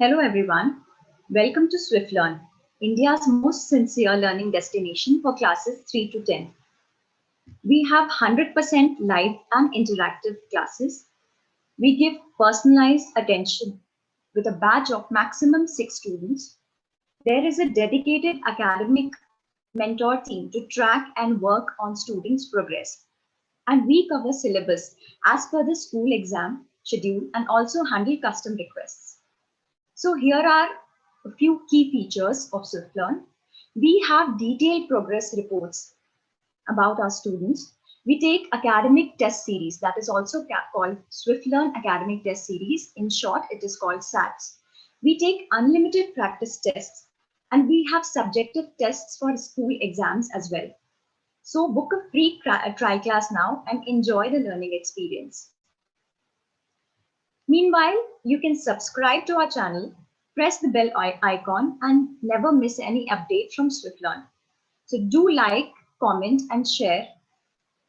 Hello everyone. Welcome to Swiflearn, India's most sincere learning destination for classes 3 to 10. We have 100% live and interactive classes. We give personalized attention with a batch of maximum 6 students. There is a dedicated academic mentor team to track and work on students' progress. And we cover syllabus as per the school exam schedule and also handle custom requests. So here are a few key features of Swiflearn. We have detailed progress reports about our students. We take academic test series, that is also called Swiflearn Academic Test Series. In short, it is called SATs. We take unlimited practice tests and we have subjective tests for school exams as well. So book a free trial class now and enjoy the learning experience. Meanwhile, you can subscribe to our channel, press the bell icon and never miss any update from Swiflearn. So do like, comment and share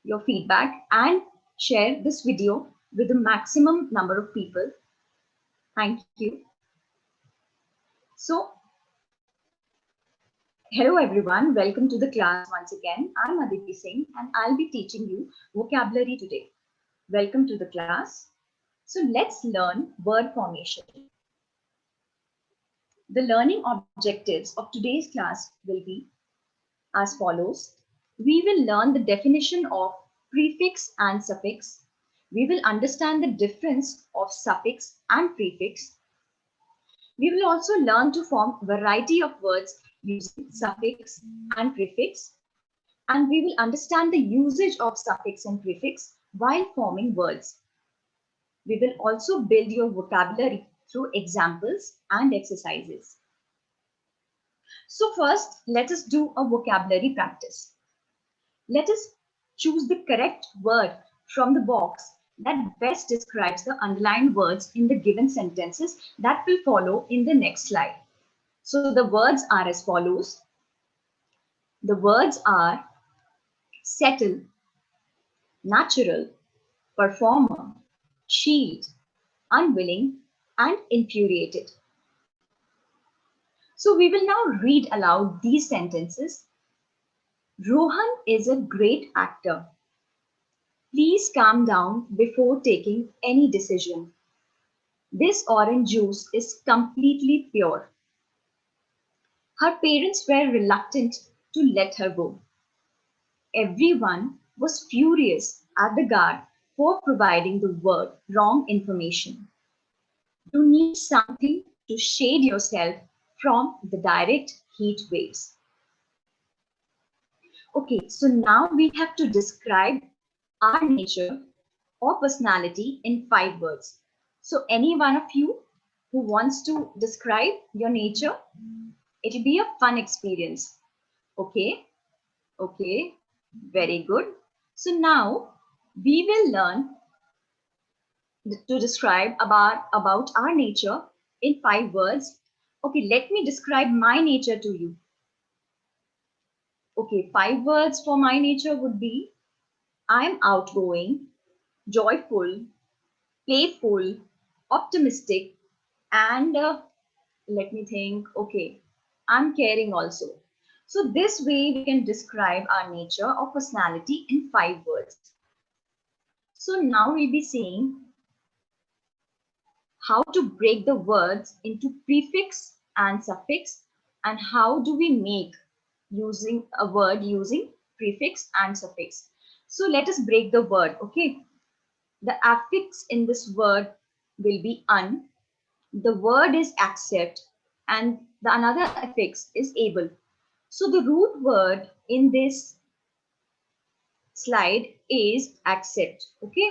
your feedback and share this video with the maximum number of people. Thank you. So, hello everyone, welcome to the class once again. I'm Aditi Singh and I'll be teaching you vocabulary today. Welcome to the class. So let's learn word formation. The learning objectives of today's class will be as follows. We will learn the definition of prefix and suffix. We will understand the difference of suffix and prefix. We will also learn to form a variety of words using suffix and prefix. And we will understand the usage of suffix and prefix while forming words. We will also build your vocabulary through examples and exercises. So first, let us do a vocabulary practice. Let us choose the correct word from the box that best describes the underlined words in the given sentences that will follow in the next slide. So the words are as follows. The words are settle, natural, performer, shield, unwilling, and infuriated. So we will now read aloud these sentences. Rohan is a great actor. Please calm down before taking any decision. This orange juice is completely pure. Her parents were reluctant to let her go. Everyone was furious at the guard for providing the wrong information. You need something to shade yourself from the direct heat waves. Okay, so now we have to describe our nature or personality in 5 words. So any one of you who wants to describe your nature, it will be a fun experience. Okay, very good. So now we will learn to describe about our nature in 5 words. Okay, let me describe my nature to you. Okay, 5 words for my nature would be I am outgoing, joyful, playful, optimistic, and let me think. Okay, I'm caring also. So this way we can describe our nature or personality in 5 words. So now we'll be seeing how to break the words into prefix and suffix and how do we make using a word using prefix and suffix. So let us break the word. Okay, the affix in this word will be un. The word is accept and the another affix is able. So the root word in this slide is accept. Okay,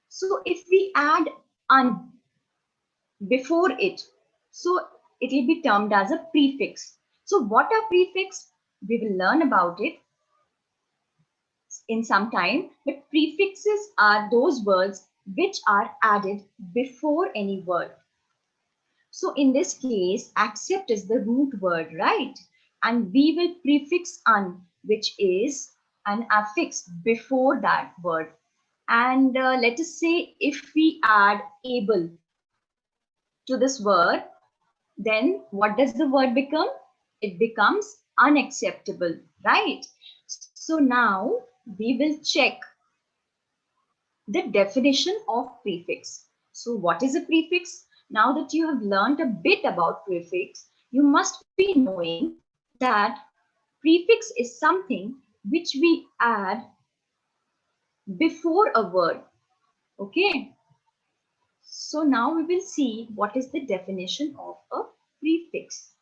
so if we add un before it, so it will be termed as a prefix. So what are prefix? We will learn about it in some time, but prefixes are those words which are added before any word. So in this case, accept is the root word, right? And we will prefix un, which is an affix before that word. And let us say if we add able to this word, then what does the word become? It becomes unacceptable, right? So now we will check the definition of prefix. So what is a prefix? Now that you have learned a bit about prefix, you must be knowing that prefix is something which we add before a word. Okay. So now we will see what is the definition of a prefix.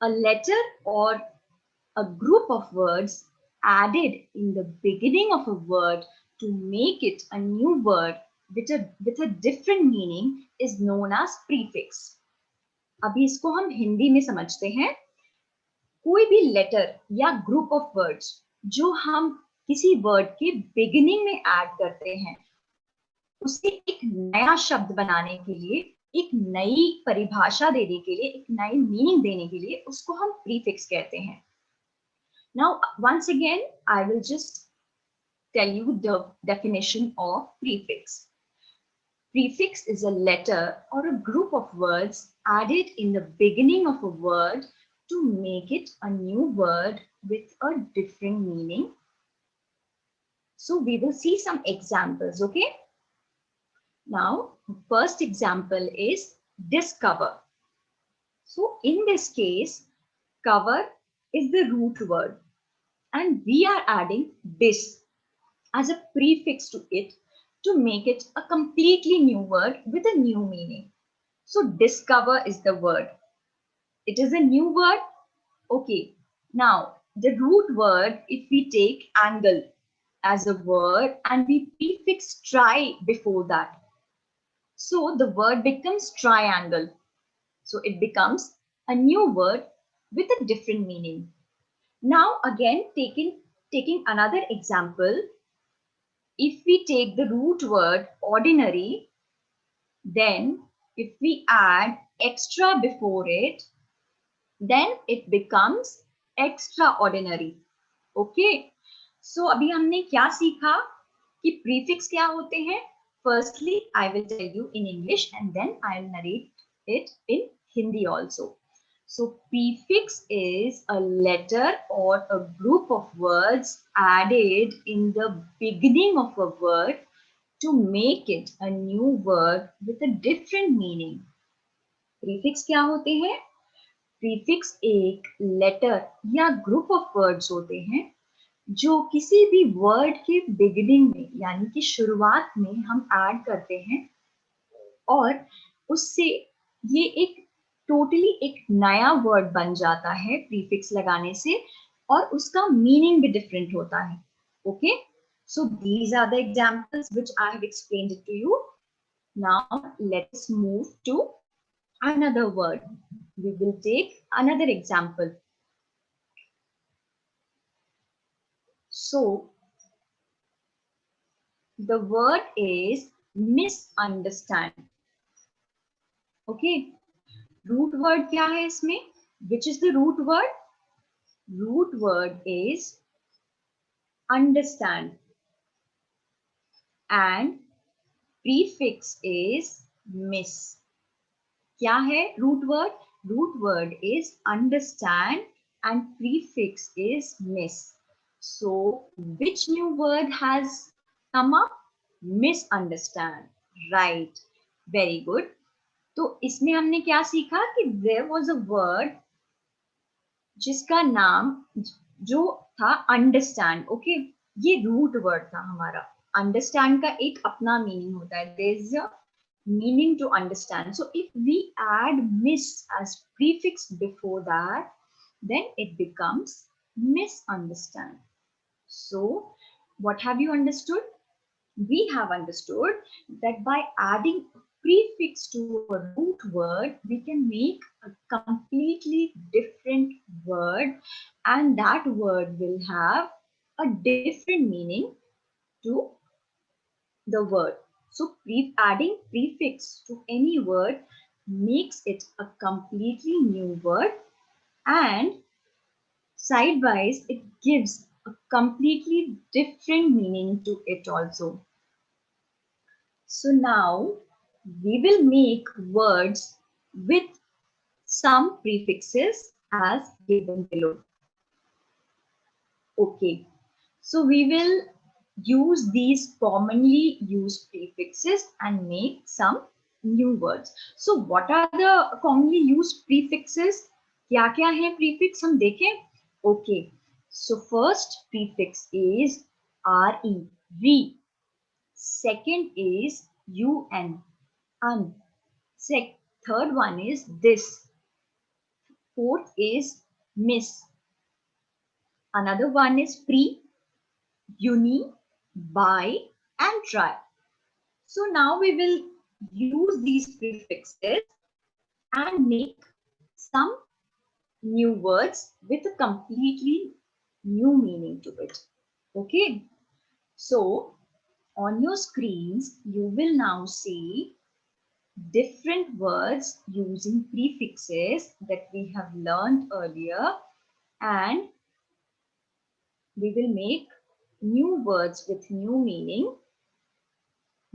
A letter or a group of words added in the beginning of a word to make it a new word with a different meaning is known as prefix. अभी इसको हम हिंदी में समझते हैं. कोई भी letter या group of words जो हम किसी वर्ड के बिगिनिंग में ऐड करते हैं, उसे एक नया शब्द बनाने के लिए, एक नई परिभाषा देने के लिए, एक नई मीनिंग देने के लिए उसको हम प्रीफिक्स कहते हैं. Now, once again, I will just tell you the definition of prefix. Prefix is a letter or a group of words added in the beginning of a word to make it a new word with a different meaning. So we will see some examples, okay? Now, first example is discover. So in this case, cover is the root word and we are adding dis as a prefix to it to make it a completely new word with a new meaning. So discover is the word. It is a new word. Okay. Now the root word, if we take angle as a word and we prefix try before that, so the word becomes triangle. So it becomes a new word with a different meaning. Now again taking another example, if we take the root word ordinary, then if we add extra before it, then it becomes extraordinary. Okay. So अभी हमने क्या सीखा कि prefix क्या होते हैं? Firstly, I will tell you in English and then I will narrate it in Hindi also. So prefix is a letter or a group of words added in the beginning of a word to make it a new word with a different meaning. Prefix क्या होते हैं? Prefix एक letter या group of words होते हैं जो किसी भी word के beginning में यानी कि शुरुआत में हम add करते हैं और उससे ये एक टोटली एक नया वर्ड बन जाता है प्रीफिक्स लगाने से और उसका मीनिंग भी डिफरेंट होता है. Okay, so these are the examples which I have explained it to you. Now let's move to another word. We will take another example. So the word is misunderstand. Okay, root word क्या है इसमें? Which is the root word? Root word is understand and prefix is miss. क्या है root word? Root word is understand and prefix is miss. So which new word has come up? Misunderstand. Right. Very good. तो इसमें हमने क्या सीखा कि there was a word जिसका नाम जो था अंडरस्टैंड. ओके, ये रूट वर्ड था हमारा. अंडरस्टैंड का एक अपना मीनिंग होता है. There is a meaning to understand. So if we add mis as prefix before that, then it becomes misunderstand. So what have you understood? We have understood that by adding a prefix to a root word, we can make a completely different word and that word will have a different meaning to the word. So adding prefix to any word makes it a completely new word and sidewise it gives a completely different meaning to it also. So now we will make words with some prefixes as given below. Okay, so we will use these commonly used prefixes and make some new words. So what are the commonly used prefixes? क्या क्या है prefix हम देखें. Okay, so first prefix is re, re. Second is un, un. Third one is this. Fourth is miss. Another one is pre, uni, buy, and try. So now we will use these prefixes and make some new words with a completely new meaning to it. Okay. So on your screens, you will now see different words using prefixes that we have learned earlier, and we will make new words with new meaning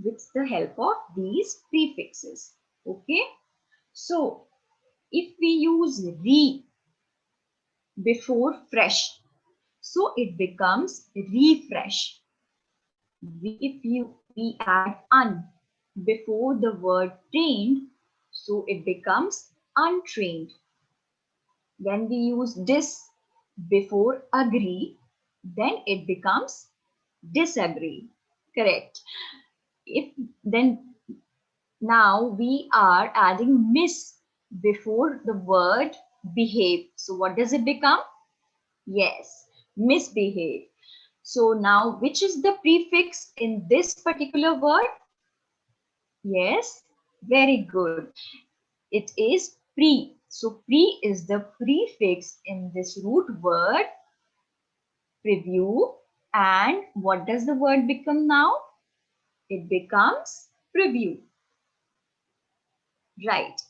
with the help of these prefixes. Okay. So if we use re before fresh, so it becomes refresh. We add un before the word trained, so it becomes untrained. When we use dis before agree, then it becomes disagree. Correct. If then now we are adding miss before the word behave. So what does it become? Yes, misbehave. So now which is the prefix in this particular word? Yes, very good. It is pre. So pre is the prefix in this root word preview. And what does the word become now? It becomes preview. Right.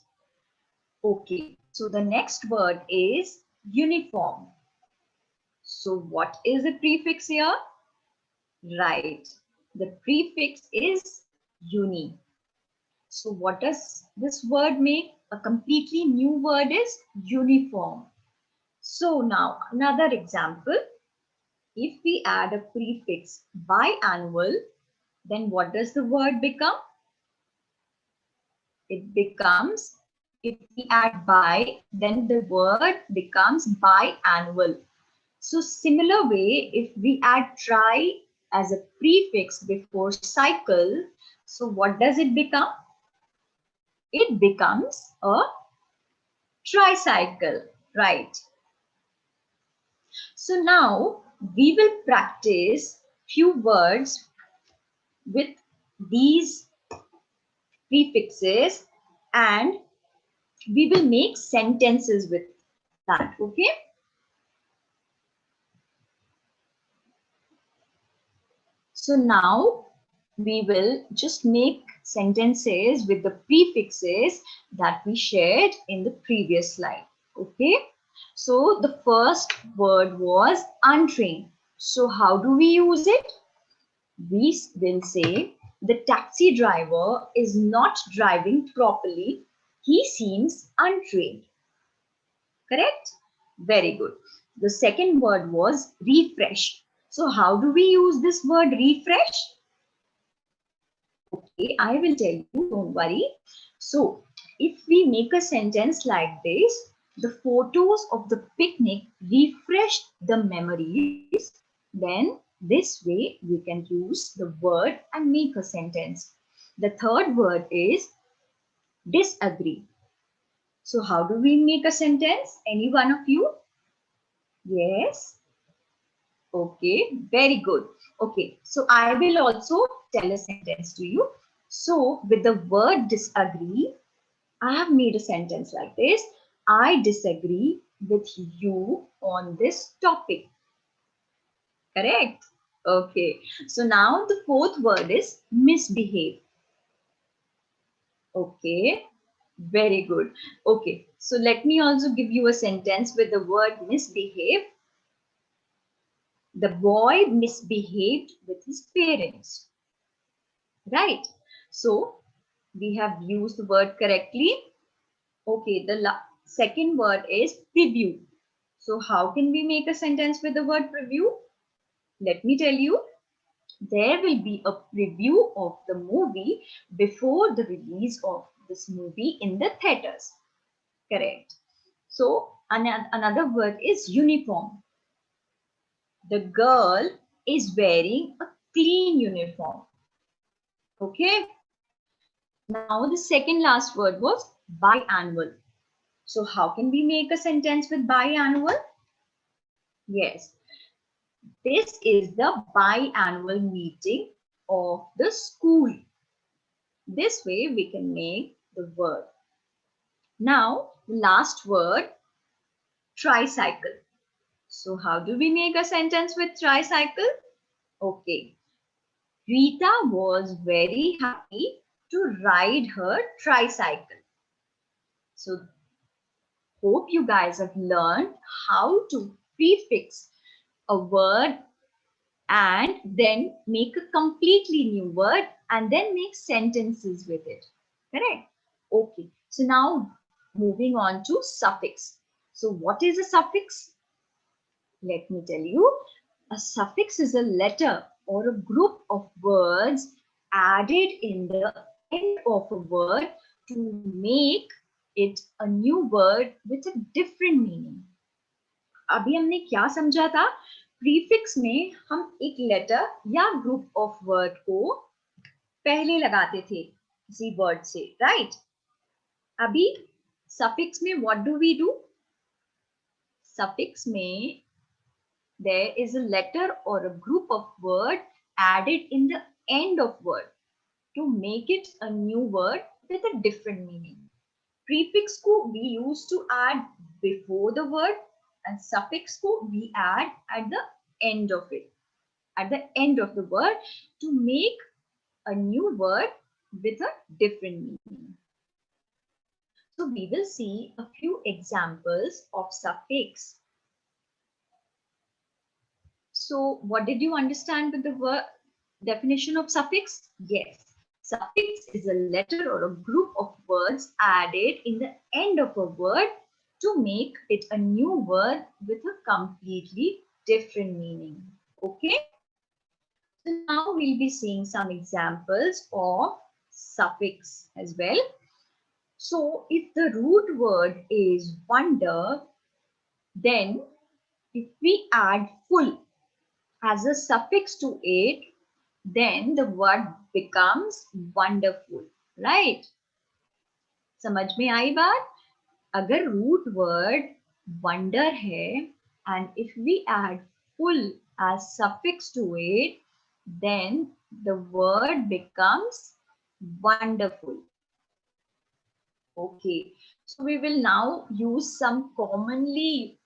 Okay. So the next word is uniform. So what is the prefix here? Right. The prefix is uni. So what does this word make? A completely new word is uniform. So now another example. If we add a prefix biannual, then what does the word become? It becomes, if we add bi, then the word becomes biannual. So similar way, if we add tri as a prefix before cycle, so what does it become? It becomes a tricycle, right? So now we will practice few words with these prefixes and we will make sentences with that, okay? So now we will just make sentences with the prefixes that we shared in the previous slide, okay? So the first word was untrained. So how do we use it? We will say the taxi driver is not driving properly. He seems untrained. Correct? Very good. The second word was refresh. So how do we use this word refresh? Okay, I will tell you, don't worry. So if we make a sentence like this, the photos of the picnic refreshed the memories, then this way we can use the word and make a sentence. The third word is disagree. So how do we make a sentence? Any one of you? Yes. Okay, very good. Okay, so I will also tell a sentence to you. So with the word disagree, I have made a sentence like this. I disagree with you on this topic. Correct? Okay. So now the fourth word is misbehave. Okay. Very good. Okay. So let me also give you a sentence with the word misbehave. The boy misbehaved with his parents. Right? So We have used the word correctly. Okay, the second word is preview. So how can we make a sentence with the word preview? Let me tell you. There will be a preview of the movie before the release of this movie in the theaters. Correct. So another word is uniform. The girl is wearing a clean uniform. Okay. Now the second last word was biannual. So how can we make a sentence with biannual? Yes. This is the biannual meeting of the school. This way we can make the word. Now, last word, tricycle. So how do we make a sentence with tricycle? Okay. Rita was very happy to ride her tricycle. So hope you guys have learned how to prefix a word and then make a completely new word and then make sentences with it. Correct? Okay. So now moving on to suffix. So what is a suffix? Let me tell you. A suffix is a letter or a group of words added in the end of a word to make it a new word with a different meaning. अभी हमने क्या समझा था? Prefix में हम एक letter या group of word को पहले लगाते थे किसी वर्ड से, राइट? अभी सफिक्स में what do we do? Suffix में there is a letter or a group of word added in the end of word to make it a new word with a different meaning. Prefix ko we used to add before the word and suffix ko we add at the end of it, at the end of the word to make a new word with a different meaning. So we will see a few examples of suffix. So what did you understand with the word definition of suffix? Yes. Suffix is a letter or a group of words added in the end of a word to make it a new word with a completely different meaning. Okay. So now we'll be seeing some examples of suffix as well. So if the root word is wonder, then if we add full as a suffix to it, then the word becomes wonderful, right? समझ में आई बात? अगर root word wonder है and if we add full as suffix to it, then the word becomes wonderful. Okay, so we will now use some commonly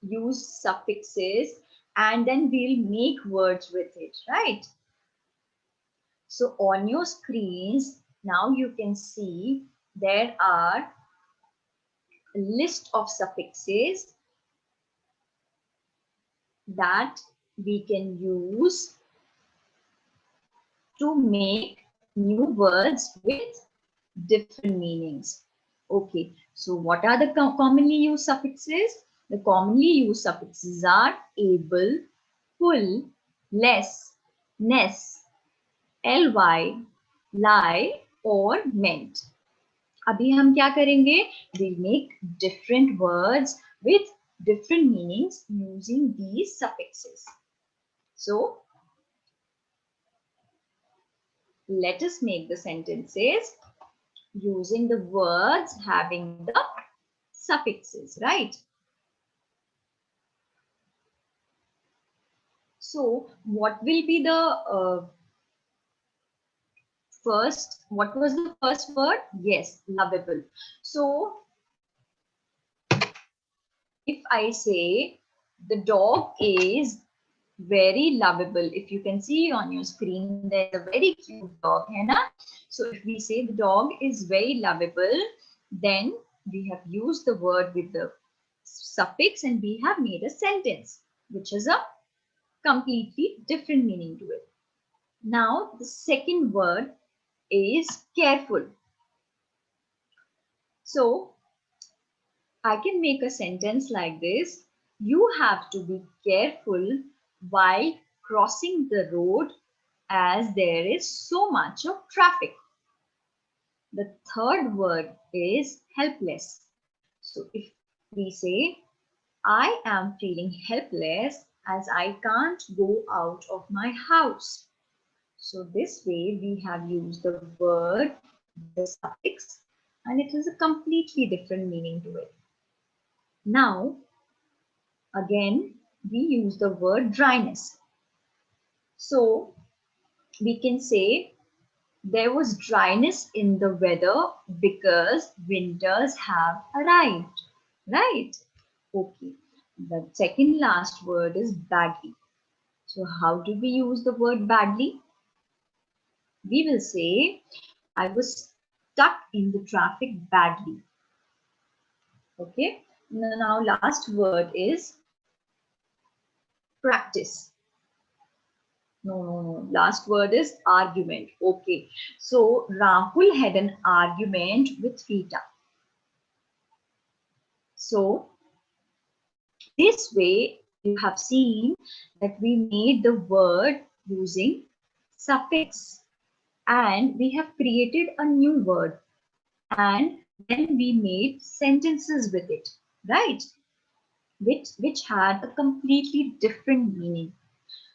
used suffixes and then we'll make words with it, right? So on your screens, now you can see there are a list of suffixes that we can use to make new words with different meanings. Okay, so what are the commonly used suffixes? The commonly used suffixes are able, full, less, ness, ly, lie or meant. अभी हम क्या करेंगे? We'll make different words with different meanings using these suffixes. So let us make the sentences using the words having the suffixes, right? So what will be the what was the first word? Yes, lovable. So if I say the dog is very lovable, if you can see on your screen, there's a very cute dog, hai na? So if we say the dog is very lovable, then we have used the word with the suffix and we have made a sentence, which has a completely different meaning to it. Now, the second word is careful. So I can make a sentence like this. You have to be careful while crossing the road as there is so much of traffic. The third word is helpless. So if we say, I am feeling helpless as I can't go out of my house. So this way we have used the word, the suffix, and it has a completely different meaning to it. Now, again, we use the word dryness. So we can say there was dryness in the weather because winters have arrived, right? Okay. The second last word is badly. So how do we use the word badly? We will say, I was stuck in the traffic badly. Okay. Now last word is practice. No. Last word is argument. Okay. So Rahul had an argument with Rita. So this way you have seen that we made the word using suffix and we have created a new word and then we made sentences with it, right? Which had a completely different meaning.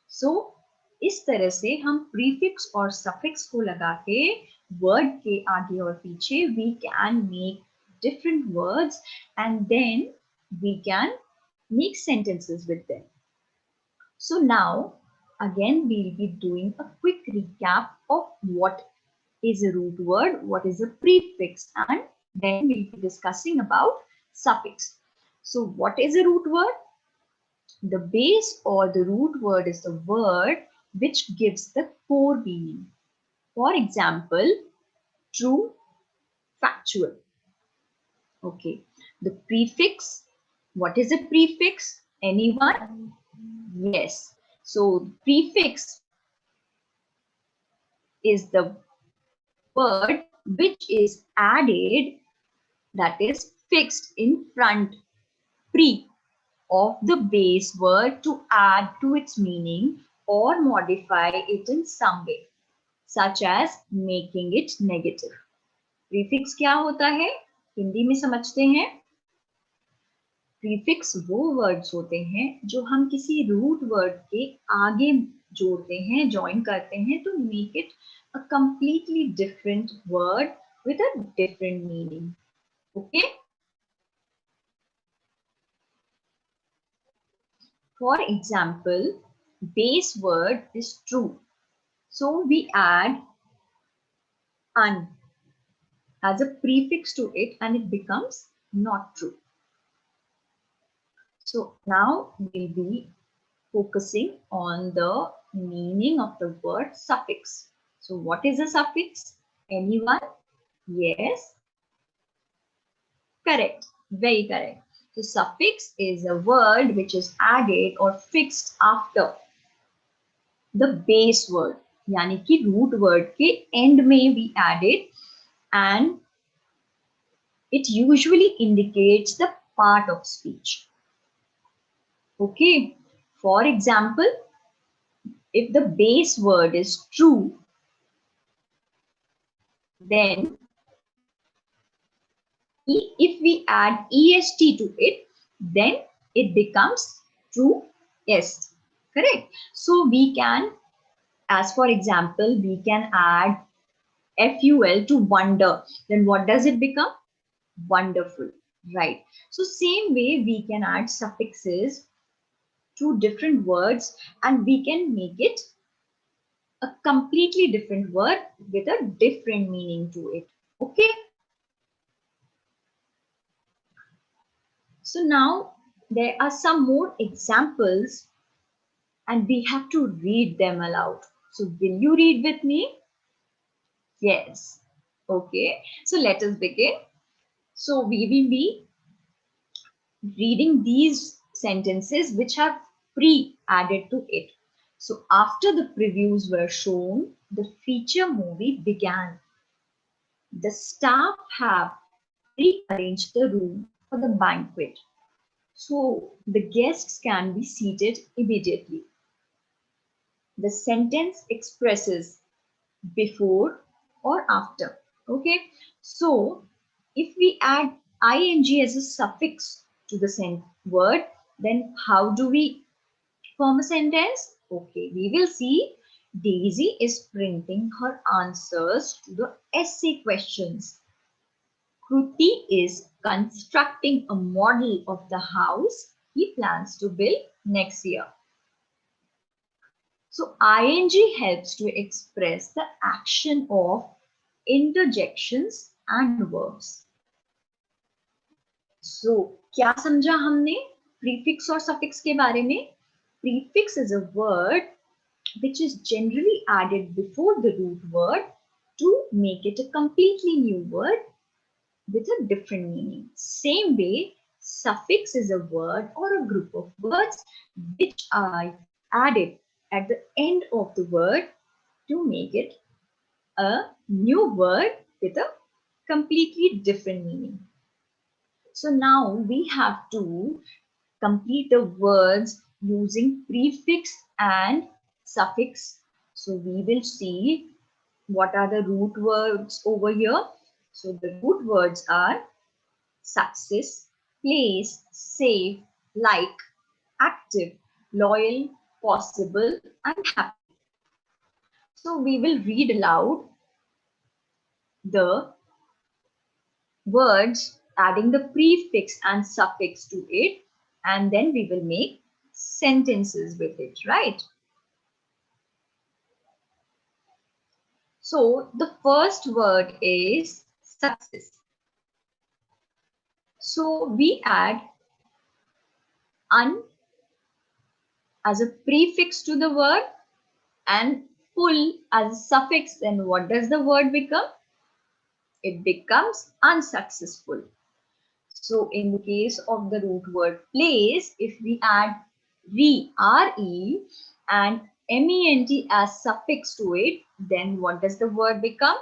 So इस तरह से हम prefix और suffix को लगा के word के आगे और पीछे we can make different words and then we can make sentences with them. So now again we'll be doing a quick recap of what is a root word, what is a prefix, and then we'll be discussing about suffix. So what is a root word? The base or the root word is the word which gives the core meaning. For example, true, factual. Okay. The prefix. What is a prefix? Anyone? Yes. So prefix is the word which is added, that is fixed in front, pre, of the base word to add to its meaning or modify it in some way, such as making it negative. Prefix क्या होता है? हिंदी में समझते हैं. Prefix वो words होते हैं जो हम किसी रूट वर्ड के आगे जोड़ते हैं, ज्वाइन करते हैं to make it a completely different word with a different meaning. Okay? For example, base word is true. So we add un as a prefix to it and it becomes not true. So now we'll be focusing on the meaning of the word suffix. So what is a suffix? Anyone? Yes? Correct. Very correct. So suffix is a word which is added or fixed after the base word. यानी कि root word के end में we add it and it usually indicates the part of speech. Okay. For example, if the base word is true, then if we add est to it, then it becomes truest. Correct? So we can, as for example, we can add ful to wonder. Then what does it become? Wonderful. Right. So same way we can add suffixes to different words and we can make it a completely different word with a different meaning to it. Okay. So now there are some more examples and we have to read them aloud. So will you read with me? Yes. Okay. So let us begin. So we will be reading these sentences which have pre added to it. So after the previews were shown, the feature movie began. The staff have rearranged the room for the banquet, so the guests can be seated immediately. The sentence expresses before or after. Okay, so if we add ing as a suffix to the word, then how do we form a sentence? Okay, we will see. Daisy is printing her answers to the essay questions. Kruti is constructing a model of the house he plans to build next year. So ing helps to express the action of interjections and verbs. So क्या समझा हमने prefix और suffix के बारे में? Prefix is a word which is generally added before the root word to make it a completely new word with a different meaning. Same way, suffix is a word or a group of words which are added at the end of the word to make it a new word with a completely different meaning. So now we have to complete the words using prefix and suffix. So we will see what are the root words over here. So the root words are success, place, safe, like, active, loyal, possible, and happy. So we will read aloud the words adding the prefix and suffix to it, and then we will make sentences with it, right? So the first word is success. So we add un as a prefix to the word and full as a suffix. Then what does the word become? It becomes unsuccessful. So in the case of the root word place, if we add re and ment as suffix to it, then what does the word become?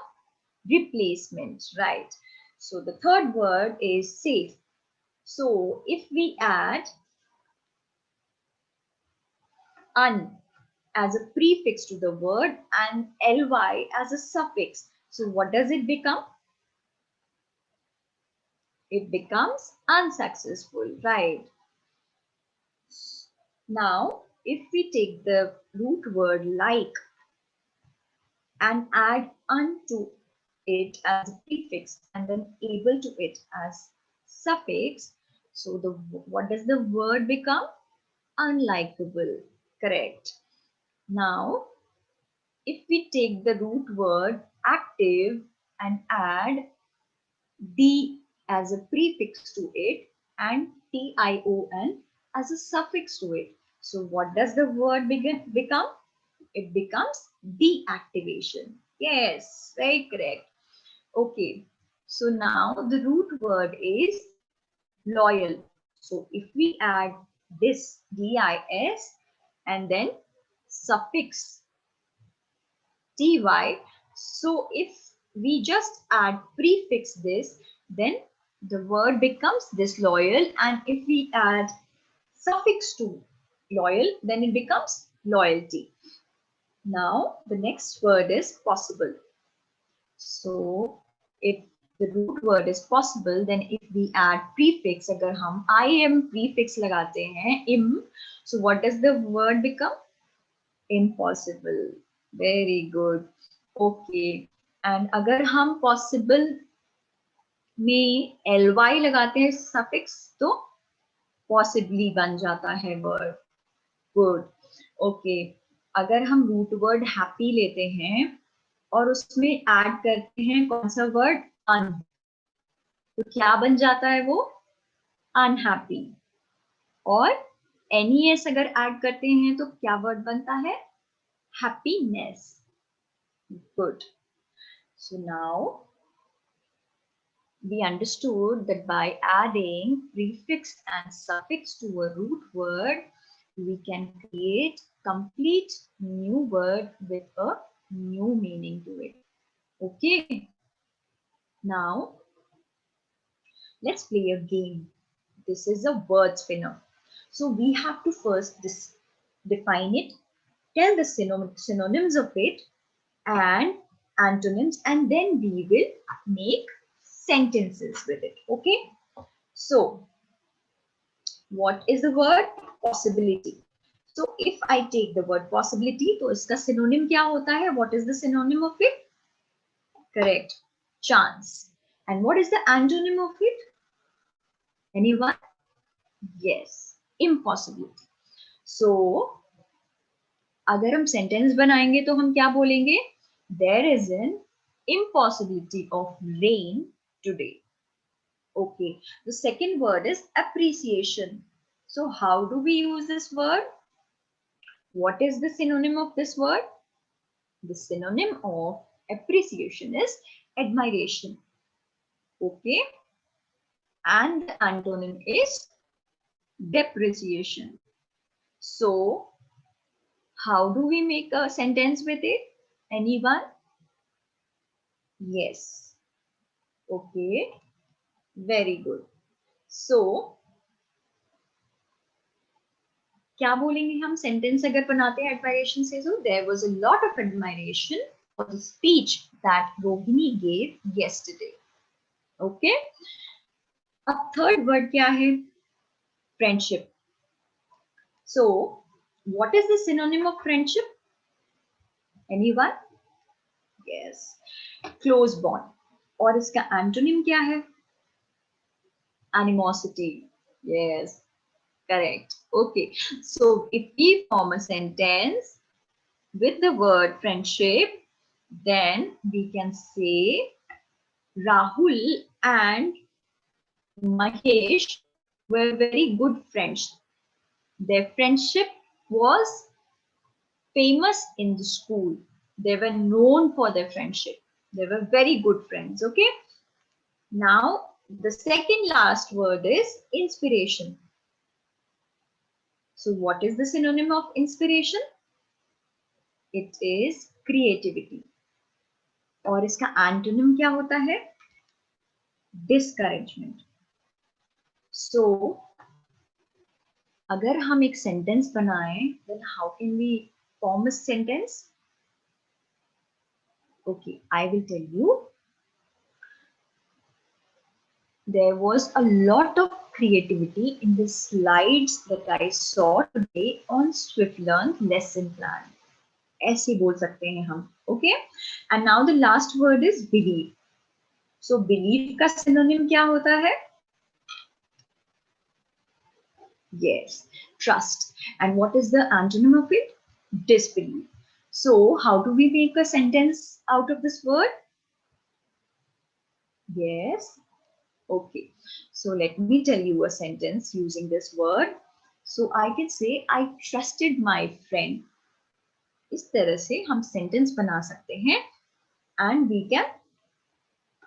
Replacement, right? So the third word is safe. So if we add un as a prefix to the word and ly as a suffix, so what does it become? It becomes unsuccessful, right? Now, if we take the root word like and add unto it as a prefix and then able to it as suffix, so what does the word become? Unlikable, correct. Now, if we take the root word active and add D as a prefix to it and TION as a suffix to it. So what does the word become? It becomes deactivation. Yes, very correct. Okay, so now the root word is loyal. So if we add this DIS and then suffix ty. So if we just add prefix this, then the word becomes disloyal, and if we add suffix to loyal, then it becomes loyalty. Now the next word is possible. So if the root word is possible, then if we add prefix, अगर हम im prefix लगाते हैं im, so what does the word become? Impossible. Very good. Okay. And अगर हम possible में ly लगाते हैं suffix, तो possibly बन जाता है word. Good. Okay. अगर हम root word happy लेते हैं और उसमें add करते हैं कौन सा word? Un. तो क्या बन जाता है वो? Unhappy. और nes अगर add करते हैं तो क्या word बनता है? Happiness. Good. So now we understood that by adding prefix and suffix to a root word, we can create complete new word with a new meaning to it. Okay, now let's play a game. This is a word spinner. So we have to first define it, tell the synonyms of it and antonyms, and then we will make sentences with it. Okay, so what is the word? Possibility. So if I take the word possibility, तो इसका synonym क्या होता है? What is the synonym of it? Correct, chance. And what is the antonym of it? Anyone? Yes, impossibility. So अगर हम sentence बनाएंगे तो हम क्या बोलेंगे? There is an impossibility of rain today. Okay, the second word is appreciation. So how do we use this word? What is the synonym of this word? The synonym of appreciation is admiration. Okay, and the antonym is depreciation. So how do we make a sentence with it? Anyone? Yes. Okay. Very good. So क्या बोलेंगे हम sentence अगर बनाते हैं admiration से? So there was a lot of admiration for the speech that Rohini gave yesterday. Okay. अब third word क्या है? Friendship. So what is the synonym of friendship? Anyone? Yes. Close bond. और इसका antonym क्या है? Animosity. Yes. Correct. Okay. So if we form a sentence with the word friendship, then we can say Rahul and Mahesh were very good friends. Their friendship was famous in the school. They were known for their friendship. They were very good friends. Okay. Now, the second last word is inspiration. So, what is the synonym of inspiration? It is creativity. और इसका antonym क्या होता है? Discouragement. So, अगर हम एक sentence बनाएं, then how can we form a sentence? Okay, I will tell you. There was a lot of creativity in the slides that I saw today on Swiflearn lesson plan. ऐसे बोल सकते हैं हम. Okay, and now the last word is believe. So believe का synonym क्या होता है? Yes, trust. And what is the antonym of it? Disbelief. So how do we make a sentence out of this word? Yes. Okay. So let me tell you a sentence using this word. So I can say I trusted my friend. इस तरह से हम sentence बना सकते हैं and we can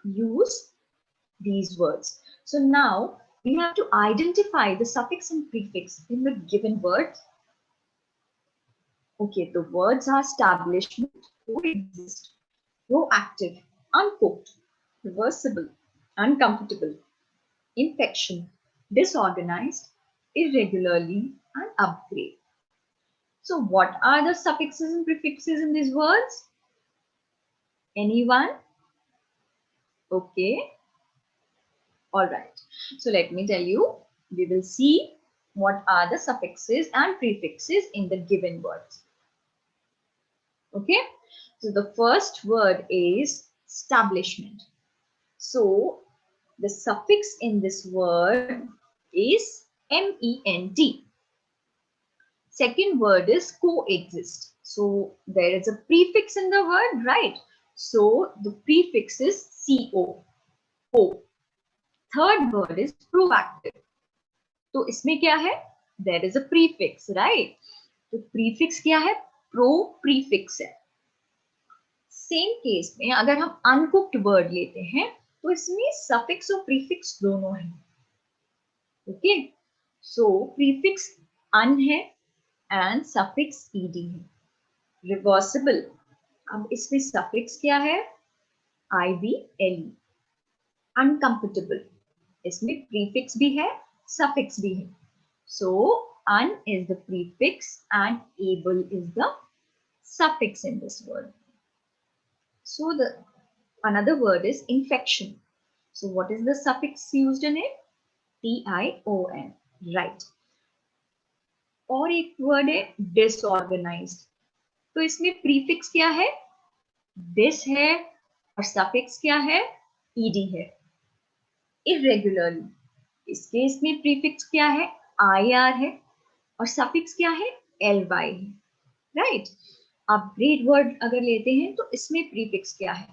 use these words. So now we have to identify the suffix and prefix in the given words. Okay, the words are establishment, coexist, proactive, uncooked, reversible, uncomfortable, infection, disorganized, irregularly, and upgrade. So what are the suffixes and prefixes in these words? Anyone? Okay. All right. So let me tell you, we will see what are the suffixes and prefixes in the given words. Okay. So the first word is establishment. So the suffix in this word is ment. Second word is coexist. So there is a prefix in the word, right? So the prefix is co. Co. Third word is proactive. तो इसमें क्या है? There is a prefix, right? तो prefix क्या है? Pro prefix है. Same case में अगर हम अनकुक्ड वर्ड लेते हैं तो इसमें सफिक्स और प्रीफिक्स दोनों हैं. ओके, सो प्रीफिक्स अन है एंड सफिक्स ed है. रिवर्सिबल, अब इसमें सफिक्स क्या है? IVLE, uncomfortable. इसमें प्रीफिक्स भी है, सफिक्स भी है। So un is the prefix and able is the suffix in this word. So the another word is infection. So what is the suffix used in it? TION, right. और एक word है disorganized. तो इसमें prefix क्या है? This है, और suffix क्या है? ed है। इरेगुलरली, इस केस में प्रीफिक्स क्या है? IR है, और सफिक्स क्या है? LY है, राइट। अब ग्रेट वर्ड अगर लेते हैं तो इसमें प्रीफिक्स क्या है?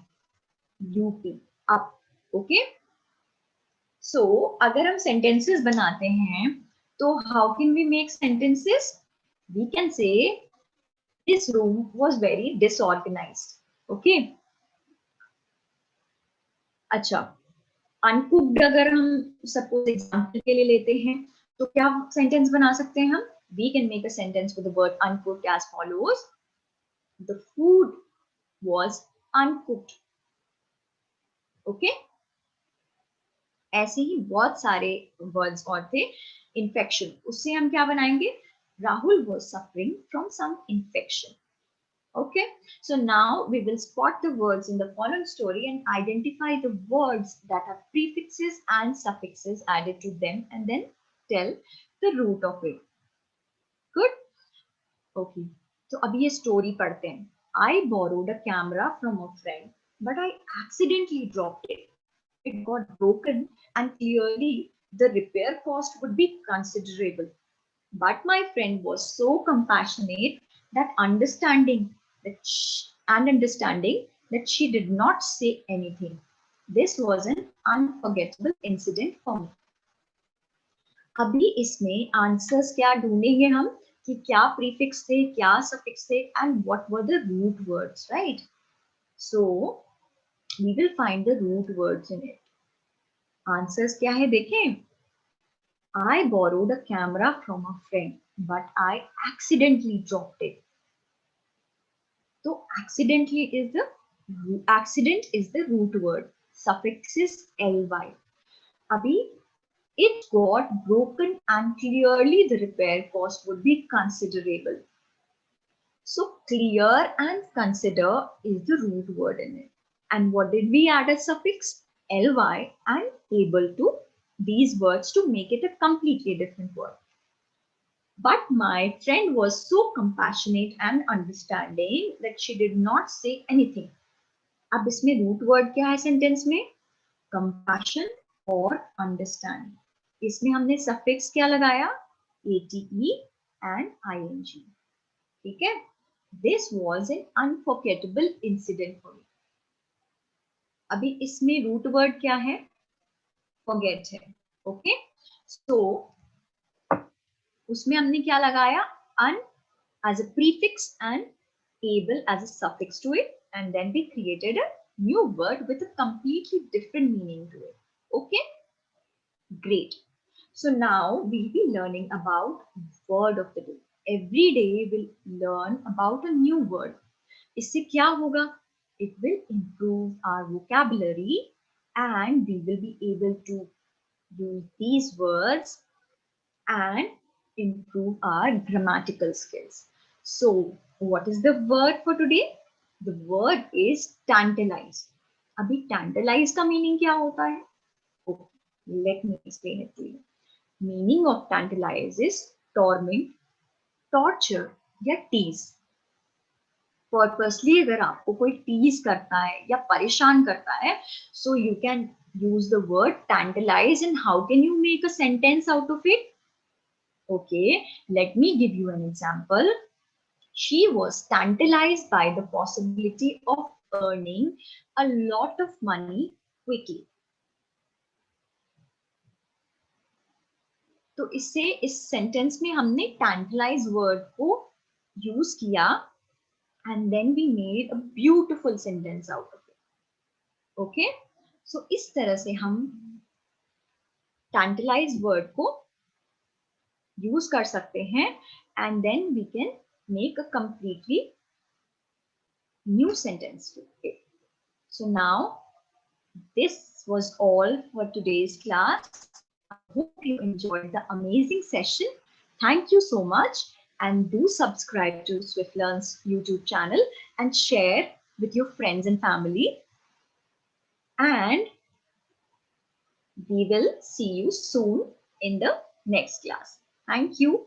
UP, up, okay. सो अगर हम सेंटेंसेस बनाते हैं तो how can we make sentences? We can say this room was very disorganised, okay. अच्छा, अनकुक्ड अगर हम सपोज एग्जांपल के लिए लेते हैं तो क्या सेंटेंस बना सकते हैं हम? We can make a sentence with the word uncooked as follows: the food was uncooked, okay. ऐसे ही बहुत सारे वर्ड्स और थे। इन्फेक्शन, उससे हम क्या बनाएंगे? Rahul was suffering from some infection, okay. So now we will spot the words in the following story and identify the words that have prefixes and suffixes added to them and then tell the root of it. Good, okay. So अभी ये story पढ़ते हैं। I borrowed a camera from a friend but I accidentally dropped it. It got broken and clearly the repair cost would be considerable. But my friend was so compassionate that understanding that she did not say anything. This was an unforgettable incident for me. अभी इसमें answers क्या ढूंढेंगे हम कि क्या prefix थे, क्या suffix थे, and what were the root words, right? So we will find the root words in it. Answers क्या है देखें। I borrowed a camera from a friend, but I accidentally dropped it. So accident is the root word. Suffix is ly. Abhi, it got broken and clearly the repair cost would be considerable. So clear and consider is the root word in it. And what did we add as suffix? Ly and able to, these words to make it a completely different word. But my friend was so compassionate and understanding that she did not say anything. अब इसमें root word क्या है sentence में? Compassion और understanding. इसमें हमने suffix क्या लगाया? ATE and ING. ठीक है. This was an unforgettable incident for me. अभी इसमें रूट वर्ड क्या है? फॉरगेट है. ओके. सो उसमें हमने क्या लगाया? अन as a prefix and able as a suffix to it, and then we created a new word with a completely different meaning to it. Okay, great. So now we'll be learning about word of the day. Every day we'll learn about a new word. इससे क्या होगा? It will improve our vocabulary and we will be able to use these words and improve our grammatical skills. So, what is the word for today? The word is tantalize. अभी tantalize का meaning क्या होता है? Okay, let me explain it to you. Meaning of tantalize is torment, torture या tease. Purposely अगर आपको कोई tease करता है या परेशान करता है, so you can use the word tantalize, and how can you make a sentence out of it? Okay, let me give you an example. She was tantalized by the possibility of earning a lot of money quickly. तो इससे इस sentence में हमने tantalize word को use किया and then we made a beautiful sentence out of it. Okay, so इस तरह से हम tantalize वर्ड को यूज कर सकते हैं and then we can make a completely new sentence. Okay. So now this was all for today's class. I hope you enjoyed the amazing session. Thank you so much, and do subscribe to Swiflearn's YouTube channel and share with your friends and family. And we will see you soon in the next class. Thank you.